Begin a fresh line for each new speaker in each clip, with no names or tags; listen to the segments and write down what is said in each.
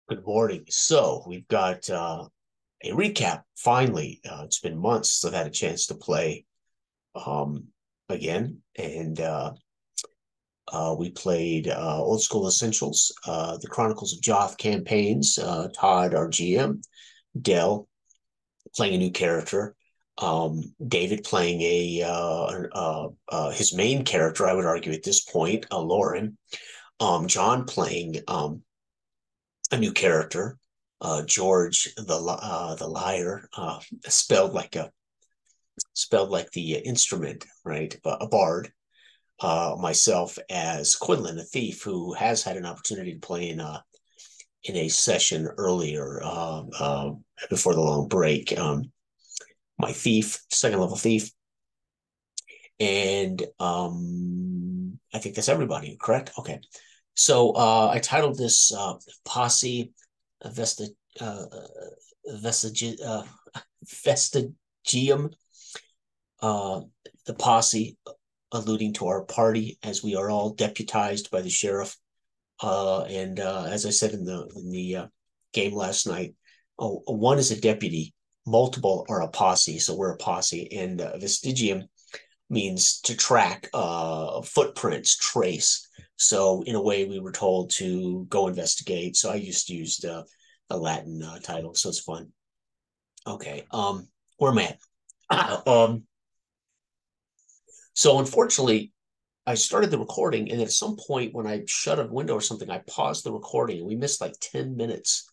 Good morning. So we've got a recap. Finally, it's been months since I've had a chance to play um, again, and we played Old School Essentials, the Chronicles of Joth campaigns. Todd, our GM, Dell playing a new character, David playing his main character. I would argue at this point, Lauren. John playing a new character, George the liar, spelled like the instrument, right? A bard. Myself as Quinlan, a thief who has had an opportunity to play in a session earlier before the long break. My thief, second level thief, and I think that's everybody. Correct? Okay. So I titled this Posse Vesta, uh, Vestige, Vestigium, uh, the posse, alluding to our party as we are all deputized by the sheriff. And as I said in the game last night, one is a deputy, multiple are a posse, so we're a posse, and vestigium means to track, footprints, trace. So in a way, we were told to go investigate. So I used a Latin title, so it's fun. Okay, where am I at? So unfortunately, I started the recording, and at some point when I shut a window or something, I paused the recording, and we missed like 10 minutes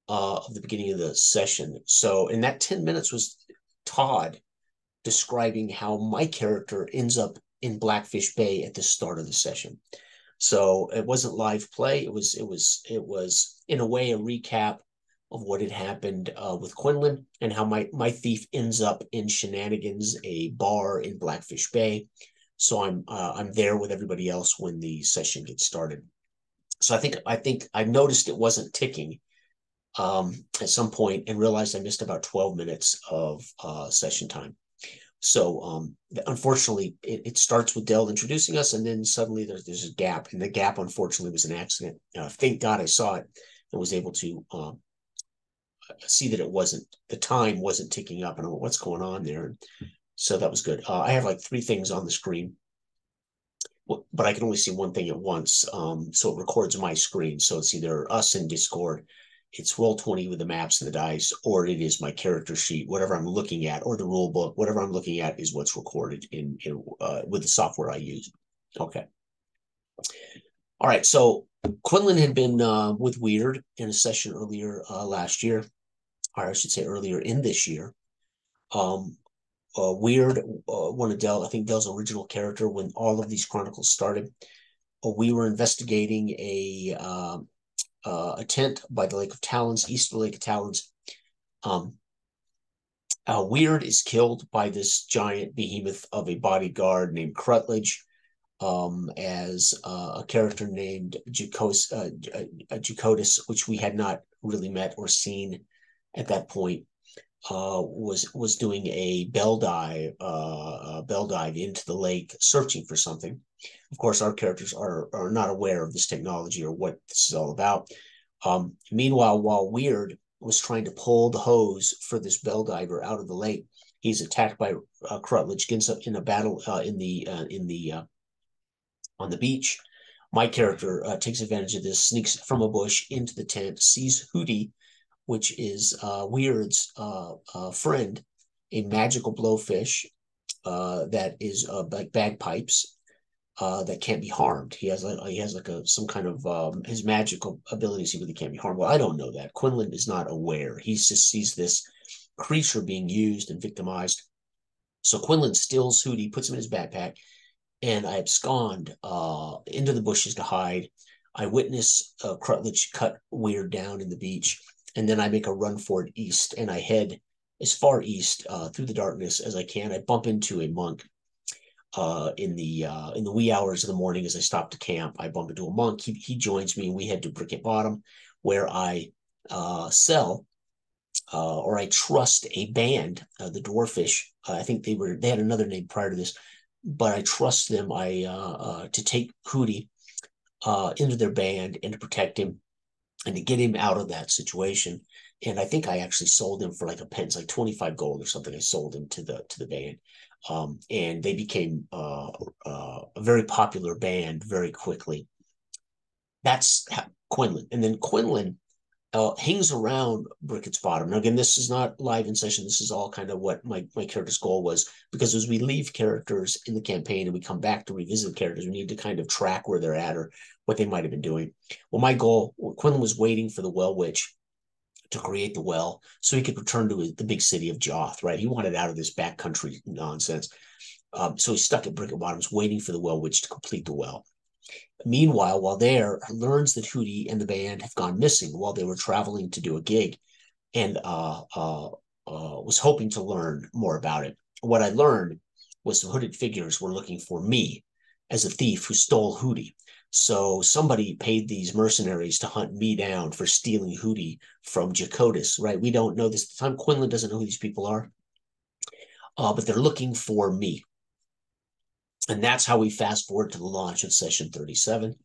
of the beginning of the session. So, and that 10 minutes was Todd describing how my character ends up in Blackfish Bay at the start of the session. So it wasn't live play. It was in a way a recap of what had happened with Quinlan and how my thief ends up in Shenanigans, a bar in Blackfish Bay. So I'm there with everybody else when the session gets started. So I think I noticed it wasn't ticking at some point and realized I missed about 12 minutes of session time. So unfortunately, it starts with Dell introducing us, and then suddenly there's a gap, and the gap unfortunately was an accident. Thank God I saw it and was able to see that it wasn't the time wasn't ticking up, and I went, what's going on there? So that was good. I have like three things on the screen, but I can only see one thing at once. So it records my screen. So it's either us in Discord, it's Roll20 with the maps and the dice, or it is my character sheet, whatever I'm looking at, or the rule book, whatever I'm looking at is what's recorded in with the software I use. Okay. All right. So Quinlan had been with Weird in a session earlier last year, or I should say earlier in this year. Um, Weird, one of I think Dell's original character when all of these chronicles started. We were investigating a tent by the Lake of Talons, east of the Lake of Talons. Um, Weird is killed by this giant behemoth of a bodyguard named Crutledge, as a character named Jacotus, which we had not really met or seen at that point. Was doing a bell dive into the lake, searching for something. Of course, our characters are not aware of this technology or what this is all about. Meanwhile, while Weird was trying to pull the hose for this bell diver out of the lake, he's attacked by Crutledge, gets up in a battle in the on the beach. My character takes advantage of this, sneaks from a bush into the tent, sees Hootie, which is Weird's friend, a magical blowfish that is like bagpipes that can't be harmed. He has like some kind of his magical abilities. He really can't be harmed. Well, I don't know that. Quinlan is not aware. He just sees this creature being used and victimized. So Quinlan steals Hootie, puts him in his backpack, and I abscond into the bushes to hide. I witness Crutledge cut Weird down in the beach, and then I make a run for it east, and I head as far east through the darkness as I can. I bump into a monk in the wee hours of the morning as I stop to camp. I bump into a monk. He joins me, and we head to Bricket Bottom, where I sell or I trust a band, the Dwarfish. I think they had another name prior to this, but I trust them. I to take Hootie into their band and to protect him. and to get him out of that situation. And I think I actually sold him for like a pence, like 25 gold or something. I sold him to the band. And they became a very popular band very quickly. That's Quinlan. And then Quinlan hangs around Brickett's Bottom. Now, again, this is not live in session. This is all kind of what my character's goal was, because as we leave characters in the campaign and we come back to revisit the characters, we need to kind of track where they're at or what they might have been doing. Well, my goal, Quinlan was waiting for the Well Witch to create the well so he could return to the big city of Joth, right? He wanted out of this backcountry nonsense. So he's stuck at Bricket Bottoms waiting for the Well Witch to complete the well. Meanwhile, while there, learns that Hootie and the band have gone missing while they were traveling to do a gig, and was hoping to learn more about it. What I learned was the hooded figures were looking for me as a thief who stole Hootie. So somebody paid these mercenaries to hunt me down for stealing Hootie from Jacotus, right? We don't know this at the time. Quinlan doesn't know who these people are, but they're looking for me. And that's how we fast forward to the launch of session 37.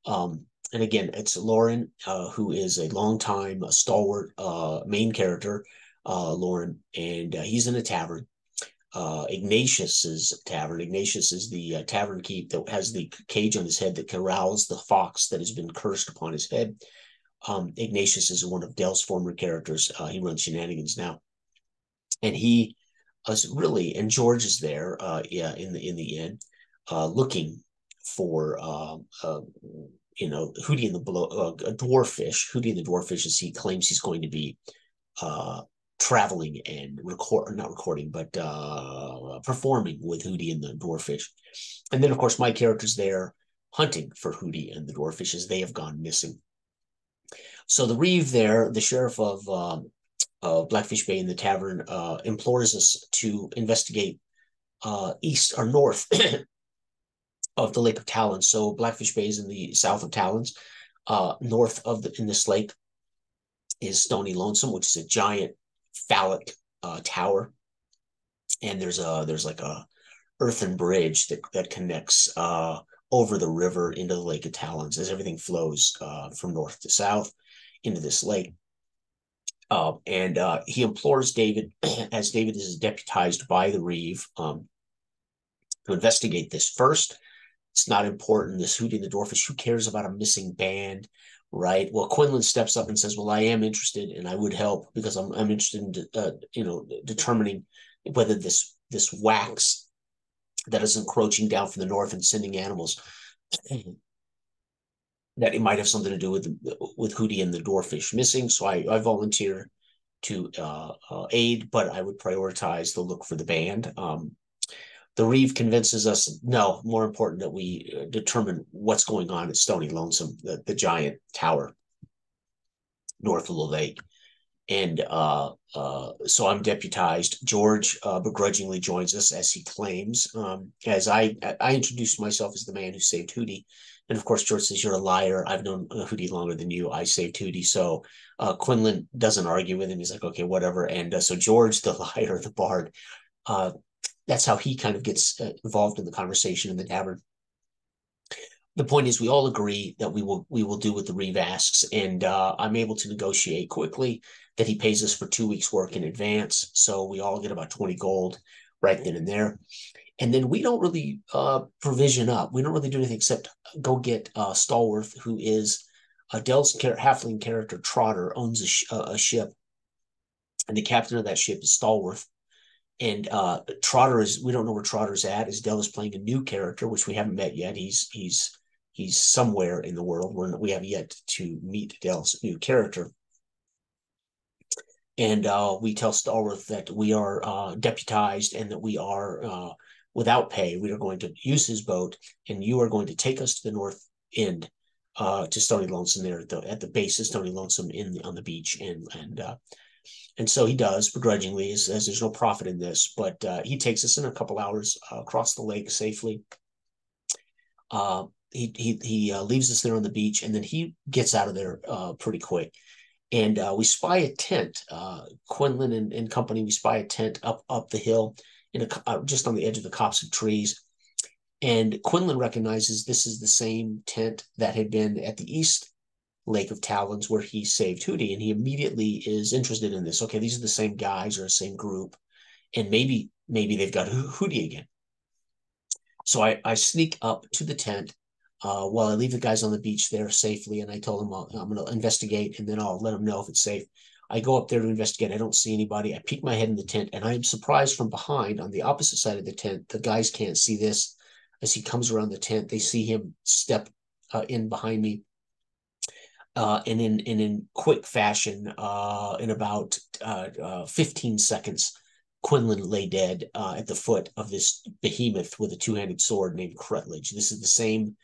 And again, it's Lauren, who is a longtime stalwart main character, Lauren, and he's in a tavern. Ignatius's tavern. Ignatius is the tavern keep that has the cage on his head that corrals the fox that has been cursed upon his head. Ignatius is one of Dell's former characters. He runs Shenanigans now, and he really, and George is there, yeah, in the inn, looking for Hootie and the Dwarfish. Hootie and the Dwarfish, as he claims he's going to be traveling and not recording, but performing with Hootie and the Dwarfish. And then, of course, my character's there hunting for Hootie and the Dwarfish as they have gone missing. So the Reeve there, the sheriff of Blackfish Bay in the tavern, implores us to investigate east or north of the Lake of Talons. So Blackfish Bay is in the south of Talons. North of in this lake is Stony Lonesome, which is a giant phallic tower, and there's like a earthen bridge that connects over the river into the Lake of Talons as everything flows from north to south into this lake. And he implores David, as David is deputized by the Reeve, to investigate this first. It's not important. This Hootie and the Dwarfish, who cares about a missing band, right? Well, Quinlan steps up and says, well, I am interested and I would help because I'm interested in, determining whether this wax that is encroaching down from the north and sending animals, that it might have something to do with Hootie and the Dwarfish missing. So I volunteer to aid, but I would prioritize the look for the band. The Reeve convinces us, no, more important that we determine what's going on at Stony Lonesome, the giant tower north of the lake. And so I'm deputized. George begrudgingly joins us, as he claims, as I introduced myself as the man who saved Hootie. And of course, George says, you're a liar. I've known Hootie longer than you. I saved Hootie. So Quinlan doesn't argue with him. He's like, okay, whatever. And so George, the liar, the bard, that's how he kind of gets involved in the conversation in the tavern. The point is, we all agree that we will do what the Reeve asks, and I'm able to negotiate quickly that he pays us for 2 weeks' work in advance, so we all get about 20 gold right then and there. And then we don't really provision up. We don't really do anything except go get Stallworth, who is Dell's halfling character. Trotter owns a ship, and the captain of that ship is Stallworth. And Trotter we don't know where Trotter's at, as Dell is playing a new character, which we haven't met yet. He's somewhere in the world. We have yet to meet Dell's new character. And we tell Stallworth that we are deputized and that we are without pay. We are going to use his boat, and you are going to take us to the north end to Stony Lonesome there at the base of Stony Lonesome on the beach. And so he does begrudgingly, as there's no profit in this, but he takes us in a couple hours across the lake safely. He leaves us there on the beach, and then he gets out of there pretty quick. And we spy a tent. Quinlan and company, we spy a tent up the hill just on the edge of the copse of trees. And Quinlan recognizes this is the same tent that had been at the east Lake of Talons where he saved Hootie, and he immediately is interested in this. Okay, these are the same guys or the same group, and maybe they've got Hootie again. So I sneak up to the tent while I leave the guys on the beach there safely, and I told them I'm going to investigate, and then I'll let them know if it's safe. I go up there to investigate. I don't see anybody. I peek my head in the tent, and I am surprised from behind on the opposite side of the tent. The guys can't see this. As he comes around the tent, they see him step in behind me. And in quick fashion, in about 15 seconds, Quinlan lay dead at the foot of this behemoth with a two-handed sword named Crutledge. This is the same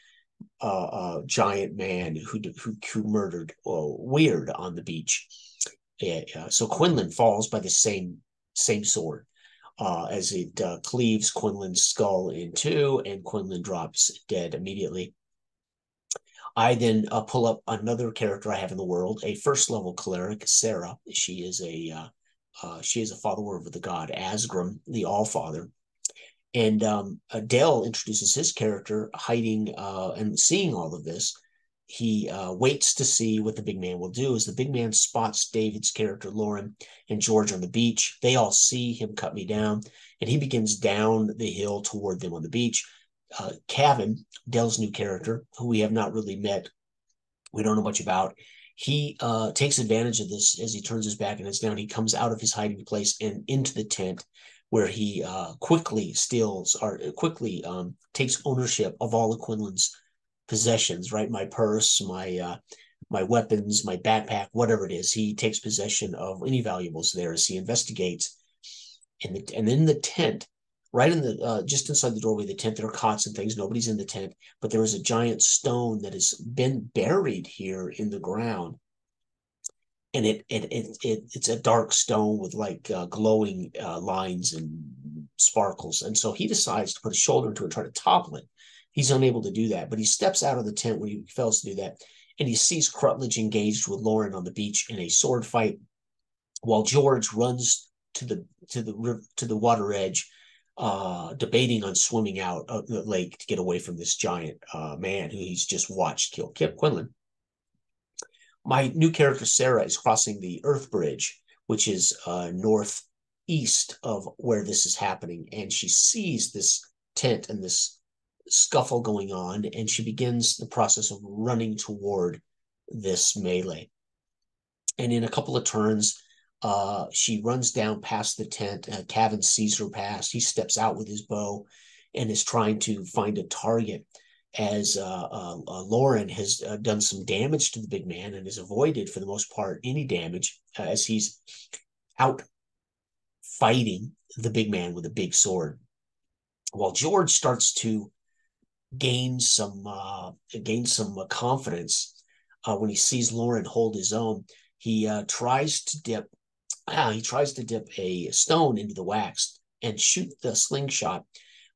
giant man who murdered Weird on the beach. So Quinlan falls by the same sword as it cleaves Quinlan's skull in two, and Quinlan drops dead immediately. I then pull up another character I have in the world, a first level cleric, Sarah. She is a follower of the god Asgrim, the Allfather. And Dell introduces his character hiding and seeing all of this. He waits to see what the big man will do. As the big man spots David's character, Lauren, and George on the beach, they all see him cut me down, and he begins down the hill toward them on the beach. Cavan, Dell's new character, who we have not really met, we don't know much about, he takes advantage of this as he turns his back and heads down. He comes out of his hiding place and into the tent, where he quickly takes ownership of all of Quinlan's possessions, right? My purse, my weapons, my backpack, whatever it is. He takes possession of any valuables there as he investigates. And in the tent, right in the just inside the doorway of the tent, there are cots and things. Nobody's in the tent, but there is a giant stone that has been buried here in the ground, and it's a dark stone with like glowing lines and sparkles. And so he decides to put his shoulder into it and try to topple it. He's unable to do that, but he steps out of the tent when he fails to do that, and he sees Crutledge engaged with Lauren on the beach in a sword fight, while George runs to the water edge, debating on swimming out of the lake to get away from this giant man who he's just watched kill Quinlan. My new character, Sarah, is crossing the Earth Bridge, which is northeast of where this is happening, and she sees this tent and this scuffle going on, and she begins the process of running toward this melee. And in a couple of turns, she runs down past the tent. Cavan sees her pass. He steps out with his bow and is trying to find a target, as Lauren has done some damage to the big man and has avoided, for the most part, any damage as he's out fighting the big man with a big sword. While George starts to gain some confidence when he sees Lauren hold his own, he tries to dip a stone into the wax and shoot the slingshot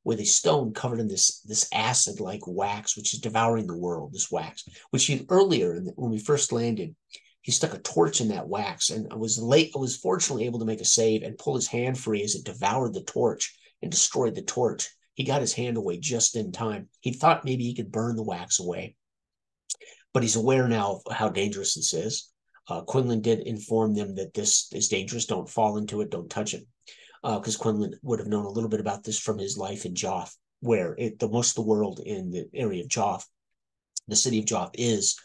with a stone covered in this acid-like wax, which is devouring the world. This wax, which he earlier when we first landed, he stuck a torch in that wax, and I was fortunately able to make a save and pull his hand free as it devoured the torch and destroyed the torch. He got his hand away just in time. He thought maybe he could burn the wax away, but he's aware now of how dangerous this is. Quinlan did inform them that this is dangerous. Don't fall into it. Don't touch it. Because Quinlan would have known a little bit about this from his life in Joth, where most of the world in the area of Joth, the city of Joth, is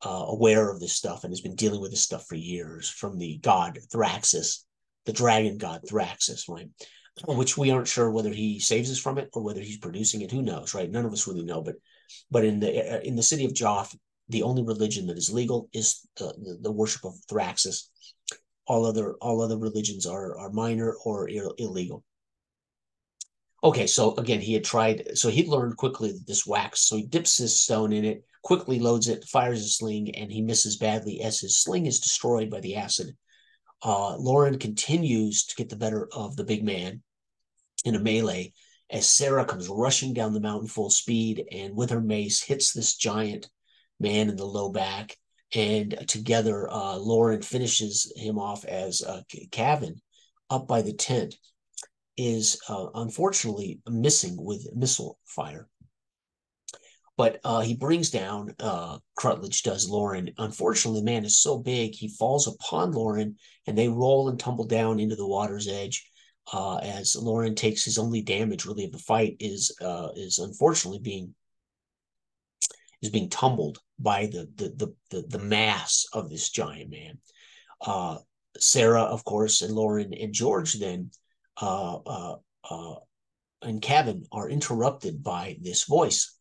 aware of this stuff and has been dealing with this stuff for years, from the god Thraxus, the dragon god Thraxus, right? Which we aren't sure whether he saves us from it or whether he's producing it. Who knows, right? None of us really know. But in the city of Joth, the only religion that is legal is the worship of Thraxus. All other religions are minor or illegal. Okay, so again, he learned quickly that this wax, so he dips his stone in it, quickly loads it, fires a sling, and he misses badly as his sling is destroyed by the acid. Lauren continues to get the better of the big man in a melee as Sarah comes rushing down the mountain full speed and with her mace hits this giant man in the low back. And together, Lauren finishes him off as Cavan, up by the tent, is unfortunately missing with missile fire. But he brings down, Crutledge does, Lauren. Unfortunately, the man is so big, he falls upon Lauren, and they roll and tumble down into the water's edge. As Lauren takes his only damage, really, of the fight is unfortunately being tumbled by the mass of this giant man. Uh, Sarah, of course, and Lauren and George then uh, uh, uh, and Kevin are interrupted by this voice,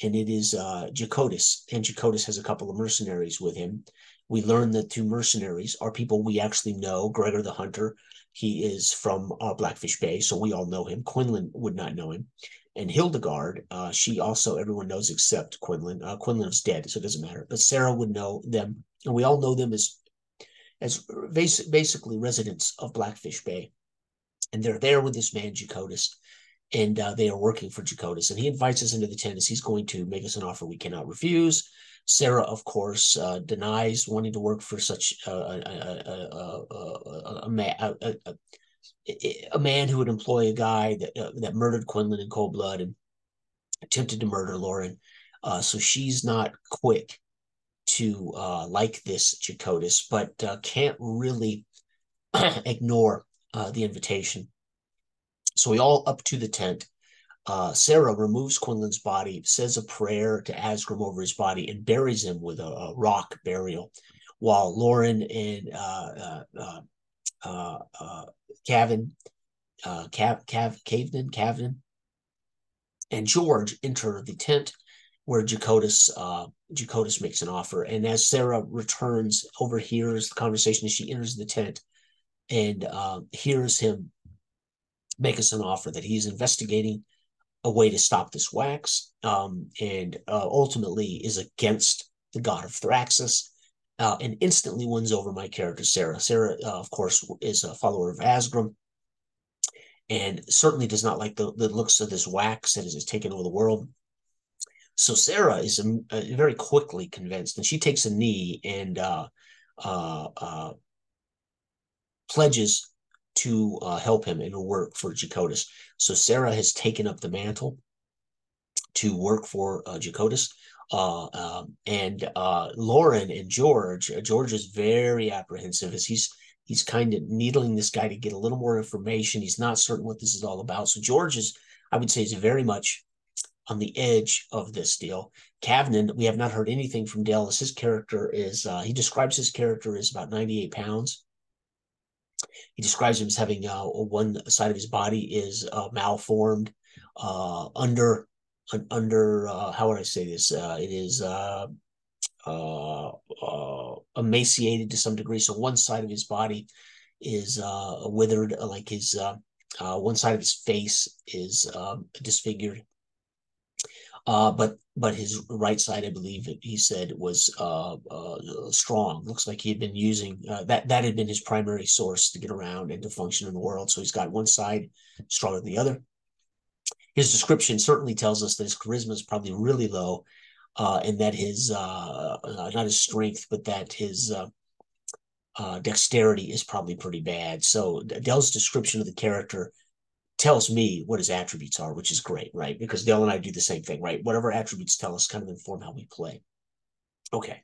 and it is Jacotus, and Jacotus has a couple of mercenaries with him. We learn that two mercenaries are people we actually know. Gregor the Hunter, he is from Blackfish Bay, so we all know him. Quinlan would not know him. And Hildegard, she also everyone knows except Quinlan. Quinlan is dead, so it doesn't matter. But Sarah would know them, and we all know them as basically residents of Blackfish Bay. And they're there with this man, Jacotus, and they are working for Jacotus. And he invites us into the tent as he's going to make us an offer we cannot refuse. Sarah, of course, denies wanting to work for such a man who would employ a guy that murdered Quinlan in cold blood and attempted to murder Lauren. So she's not quick to like this Jacotus, but can't really ignore the invitation. So we all up to the tent. Sarah removes Quinlan's body, says a prayer to Asgrim over his body, and buries him with a rock burial, while Lauren and Cavan, Cavan, and George enter the tent where Jacotus makes an offer. And as Sarah returns, overhears the conversation as she enters the tent and hears him make us an offer that he's investigating a way to stop this wax, and ultimately is against the god of Thraxus, and instantly wins over my character, Sarah. Sarah, of course, is a follower of Asgrim, and certainly does not like the looks of this wax that has taken over the world. So Sarah is very quickly convinced, and she takes a knee and pledges to help him and work for Jacotus. So Sarah has taken up the mantle to work for Jacotus. And Lauren and George is very apprehensive as he's kind of needling this guy to get a little more information. He's not certain what this is all about. So George is, I would say, is very much on the edge of this deal. Kavnan, we have not heard anything from Dallas. His character is, he describes his character as about 98 pounds. He describes him as having one side of his body is malformed, under how would I say this? It is emaciated to some degree. So one side of his body is withered, like his one side of his face is disfigured. But his right side, I believe he said, was strong. Looks like he had been using that had been his primary source to get around and to function in the world. So he's got one side stronger than the other. His description certainly tells us that his charisma is probably really low, and that his not his strength, but that his dexterity is probably pretty bad. So Dell's description of the character tells me what his attributes are, which is great, right? Because Dell and I do the same thing, right? Whatever attributes tell us kind of inform how we play. Okay.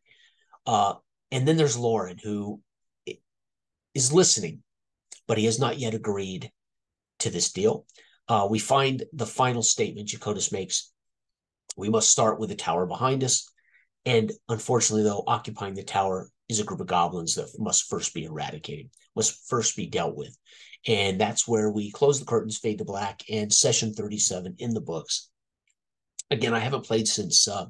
And then there's Lauren, who is listening, but he has not yet agreed to this deal. We find the final statement Jacotus makes. We must start with the tower behind us. And unfortunately, though, occupying the tower is a group of goblins that must first be eradicated, must first be dealt with. And that's where we close the curtains, fade to black, and session 37 in the books. Again, I haven't played Joth,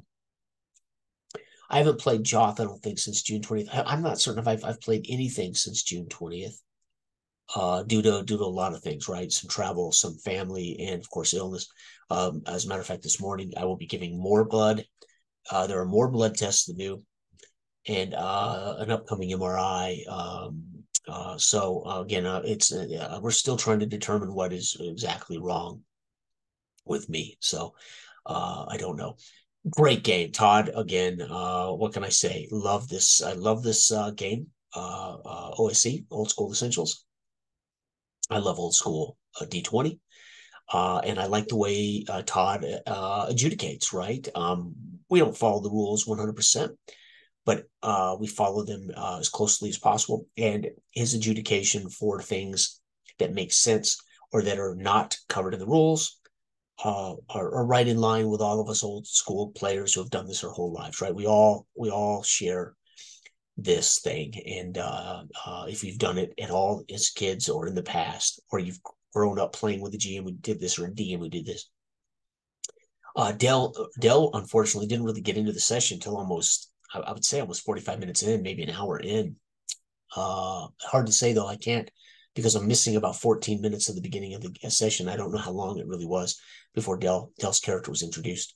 I don't think, since June 20th. I'm not certain if I've played anything since June 20th, due to a lot of things, right? Some travel, some family, and of course, illness. As a matter of fact, this morning I will be giving more blood. There are more blood tests to do, and an upcoming MRI. So again, it's we're still trying to determine what is exactly wrong with me. So I don't know. Great game, Todd. Again, what can I say? Love this. I love this game. OSC, Old School Essentials. I love old school D20. And I like the way Todd adjudicates, right? We don't follow the rules 100%, but we follow them as closely as possible. And his adjudication for things that make sense or that are not covered in the rules are right in line with all of us old school players who have done this our whole lives, right? We all share this thing, and if you've done it at all as kids or in the past, or you've grown up playing with a GM who did this or a DM who did this. Dell unfortunately didn't really get into the session until almost, I would say, almost 45 minutes in, maybe an hour in. Hard to say though. I can't, because I'm missing about 14 minutes of the beginning of the session. I don't know how long it really was before Dell's character was introduced,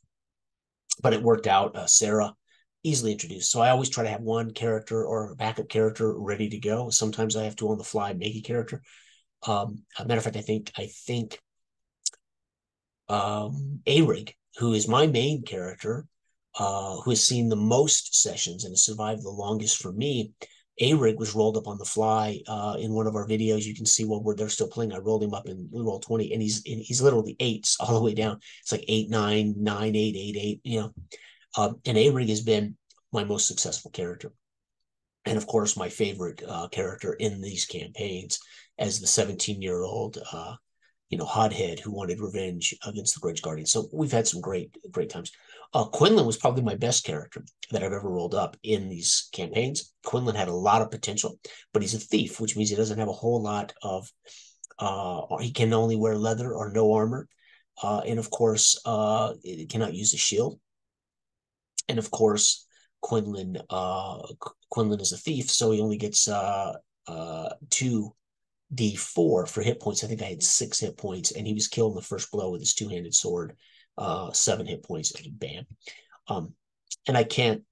but it worked out. Sarah easily introduced. So I always try to have one character or a backup character ready to go. Sometimes I have to on the fly make a character. A matter of fact, I think Arig, who is my main character, who has seen the most sessions and has survived the longest for me. Arig was rolled up on the fly in one of our videos. You can see while they're still playing, I rolled him up and we rolled 20, and he's literally eights all the way down. It's like 8, 9, 9, 8, 8, 8, you know. And Arig has been my most successful character. And of course, my favorite character in these campaigns as the 17-year-old hothead who wanted revenge against the Grudge Guardian. So we've had some great times. Quinlan was probably my best character that I've ever rolled up in these campaigns. Quinlan had a lot of potential, but he's a thief, which means he doesn't have a whole lot of, he can only wear leather or no armor. And of course, it cannot use a shield. And of course, Quinlan is a thief, so he only gets 2d4 for hit points. I think I had 6 hit points, and he was killed in the first blow with his two-handed sword. 7 hit points, and bam. And I can't.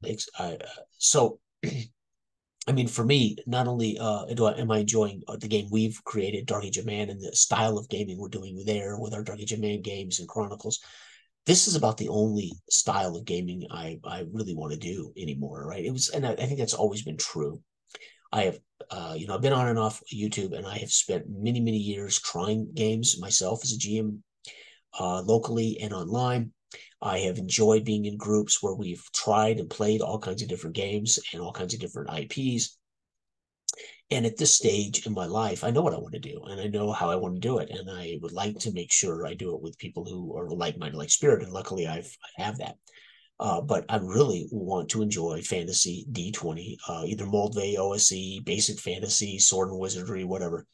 So, I mean, for me, not only am I enjoying the game we've created, Dark Age of Man, and the style of gaming we're doing there with our Dark Age of Man games and Chronicles. This is about the only style of gaming I really want to do anymore, right? And I think that's always been true. I have, I've been on and off YouTube, and I have spent many years trying games myself as a GM, locally and online. I have enjoyed being in groups where we've tried and played all kinds of different games and all kinds of different IPs. And at this stage in my life, I know what I want to do, and I know how I want to do it. And I would like to make sure I do it with people who are like-minded, like Spirit. And luckily, I have that. But I really want to enjoy fantasy D20, either Moldvay, OSE, basic fantasy, sword and wizardry, whatever.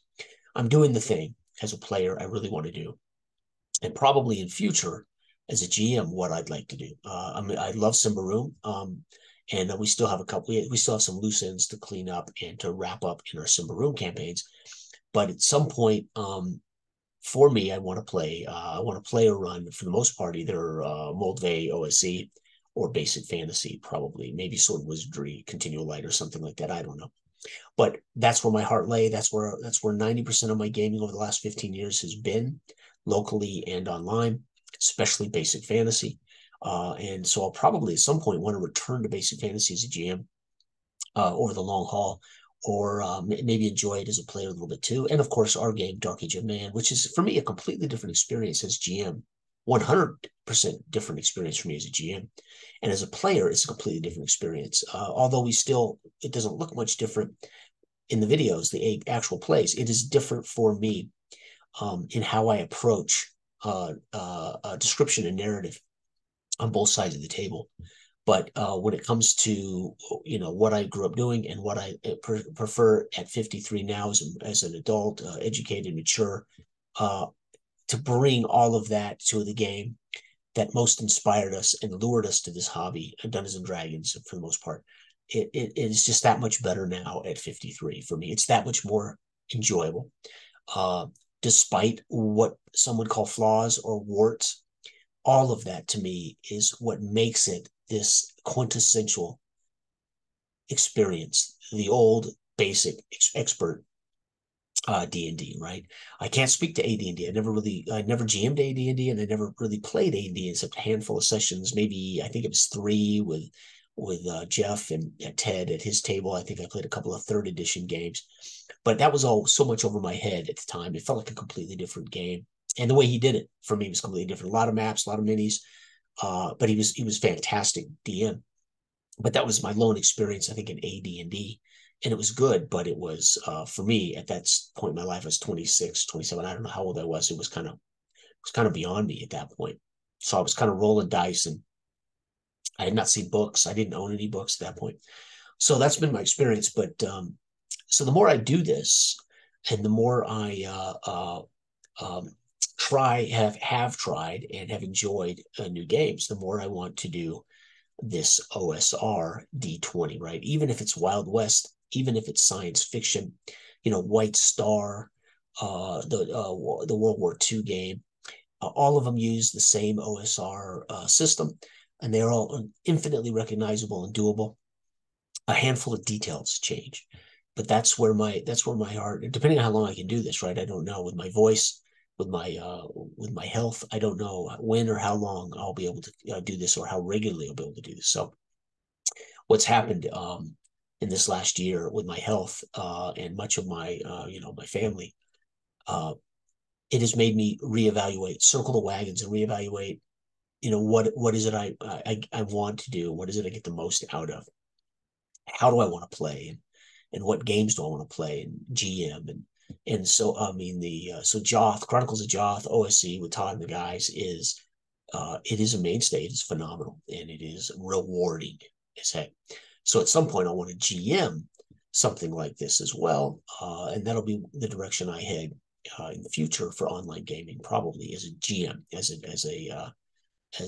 I'm doing the thing as a player I really want to do. And probably in future, as a GM, what I'd like to do. I love Symbaroum. And we still have we still have some loose ends to clean up and to wrap up in our Symbaroum campaigns. But at some point, for me, I want to play a run, for the most part, either Moldvay, OSE, or basic fantasy, probably maybe sword wizardry, continual light, or something like that. I don't know, but that's where my heart lay. That's where 90% of my gaming over the last 15 years has been, locally and online, especially basic fantasy. And so I'll probably at some point want to return to basic fantasy as a GM over the long haul, or maybe enjoy it as a player a little bit too. And of course, our game, Dark Age of Man, which is for me a completely different experience as GM, 100% different experience for me as a GM. And as a player, it's a completely different experience. Although it doesn't look much different in the videos, the actual plays. It is different for me in how I approach description and narrative on both sides of the table. But when it comes to what I grew up doing and what I prefer at 53 now as an adult, educated, mature, to bring all of that to the game that most inspired us and lured us to this hobby, Dungeons and Dragons, for the most part. It is just that much better now at 53 for me. It's that much more enjoyable, despite what some would call flaws or warts. All of that to me is what makes it this quintessential experience, the old basic expert D&D, right? I can't speak to AD&D. I never GM'd AD&D, and I never really played AD&D except a handful of sessions. Maybe I think it was 3 with Jeff and Ted at his table. I think I played a couple of 3rd edition games, but that was all so much over my head at the time. It felt like a completely different game. And the way he did it for me was completely different. A lot of maps, a lot of minis, but he was fantastic DM. But that was my lone experience, I think, in AD&D, and it was good. But it was for me at that point in my life, I was 26, 27. I don't know how old I was. It was kind of beyond me at that point. So I was kind of rolling dice, and I had not seen books. I didn't own any books at that point. So that's been my experience. But so the more I do this, and the more I have tried and have enjoyed new games, the more I want to do this OSR D20, right? Even if it's Wild West, even if it's science fiction, White Star, the World War II game, all of them use the same OSR system, and they're all infinitely recognizable and doable. A handful of details change, but that's where my heart. Depending on how long I can do this, right? I don't know with my voice, with my health. I don't know when or how long I'll be able to do this, or how regularly I'll be able to do this. So what's happened in this last year with my health and much of my my family, uh, it has made me reevaluate, circle the wagons, and reevaluate. What is it I want to do? What is it I get the most out of? How do I want to play? And what games do I want to play? And GM and so I mean the so Joth, Chronicles of Joth, OSC with Todd and the guys is it is a mainstay. It is phenomenal, and it is rewarding as heck. So at some point, I want to GM something like this as well, and that'll be the direction I head in the future for online gaming, probably as a GM, as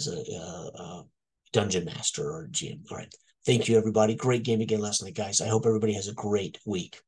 a dungeon master or GM. All right. Thank you, everybody. Great game again last night, guys. I hope everybody has a great week.